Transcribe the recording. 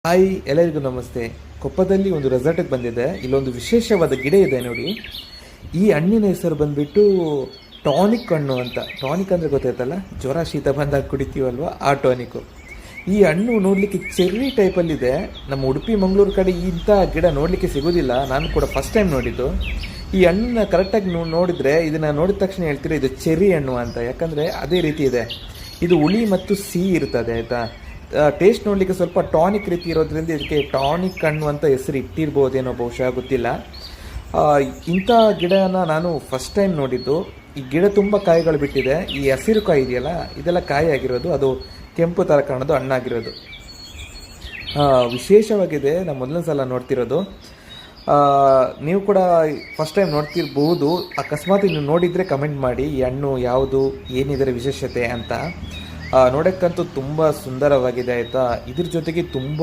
Hi, ಎಲ್ಲರಿಗೂ ನಮಸ್ತೆ. ಕೊಪ್ಪದಲ್ಲಿ ಒಂದು ರೆಸಾರ್ಟಿಗೆ ಬಂದಿದೆ. ಇಲ್ಲೊಂದು ವಿಶೇಷವಾದ ಗಿಡ ಇದೆ ನೋಡಿ. ಈ ಹಣ್ಣಿನ ಹೆಸರು ಬಂದ್ಬಿಟ್ಟು ಟಾನಿಕ್ ಹಣ್ಣು ಅಂತ. ಟಾನಿಕ್ ಅಂದರೆ ಗೊತ್ತಾಯ್ತಲ್ಲ, ಜ್ವರ ಶೀತ ಬಂದಾಗ ಕುಡಿತೀವಲ್ವ, ಆ ಟಾನಿಕ್ಕು. ಈ ಹಣ್ಣು ನೋಡಲಿಕ್ಕೆ ಚೆರ್ರಿ ಟೈಪಲ್ಲಿದೆ. ನಮ್ಮ ಉಡುಪಿ ಮಂಗಳೂರು ಕಡೆ ಇಂಥ ಗಿಡ ನೋಡಲಿಕ್ಕೆ ಸಿಗೋದಿಲ್ಲ. ನಾನು ಕೂಡ ಫಸ್ಟ್ ಟೈಮ್ ನೋಡಿದ್ದು. ಈ ಹಣ್ಣನ್ನ ಕರೆಕ್ಟಾಗಿ ನೋಡಿದರೆ, ಇದನ್ನು ನೋಡಿದ ತಕ್ಷಣ ಹೇಳ್ತೀರಾ ಇದು ಚೆರ್ರಿ ಹಣ್ಣು ಅಂತ. ಯಾಕಂದರೆ ಅದೇ ರೀತಿ ಇದೆ. ಇದು ಹುಳಿ ಮತ್ತು ಸಿಹಿ ಇರ್ತದೆ, ಆಯಿತಾ. ಟೇಸ್ಟ್ ನೋಡಲಿಕ್ಕೆ ಸ್ವಲ್ಪ ಟಾನಿಕ್ ರೀತಿ ಇರೋದ್ರಿಂದ ಇದಕ್ಕೆ ಟಾನಿಕ್ ಹಣ್ಣು ಅಂತ ಹೆಸರು ಇಟ್ಟಿರ್ಬೋದೇನೋ, ಬಹುಶಃ ಗೊತ್ತಿಲ್ಲ. ಇಂಥ ಗಿಡನ ನಾನು ಫಸ್ಟ್ ಟೈಮ್ ನೋಡಿದ್ದು. ಈ ಗಿಡ ತುಂಬ ಕಾಯಿಗಳು ಬಿಟ್ಟಿದೆ. ಈ ಹಸಿರು ಕಾಯಿ ಇದೆಯಲ್ಲ, ಇದೆಲ್ಲ ಕಾಯಿ ಆಗಿರೋದು, ಅದು ಕೆಂಪು ಥರ ಕಾಣೋದು, ಹಣ್ಣಾಗಿರೋದು. ವಿಶೇಷವಾಗಿದೆ. ನಾನು ಮೊದಲನೇ ಸಲ ನೋಡ್ತಿರೋದು. ನೀವು ಕೂಡ ಫಸ್ಟ್ ಟೈಮ್ ನೋಡ್ತಿರ್ಬೋದು. ಅಕಸ್ಮಾತ್ ನೀವು ನೋಡಿದರೆ ಕಮೆಂಟ್ ಮಾಡಿ, ಈ ಹಣ್ಣು ಯಾವುದು, ಏನಿದರ ವಿಶೇಷತೆ ಅಂತ. ನೋಡೋಕ್ಕಂತೂ ತುಂಬ ಸುಂದರವಾಗಿದೆ, ಆಯಿತಾ. ಇದ್ರ ಜೊತೆಗೆ ತುಂಬ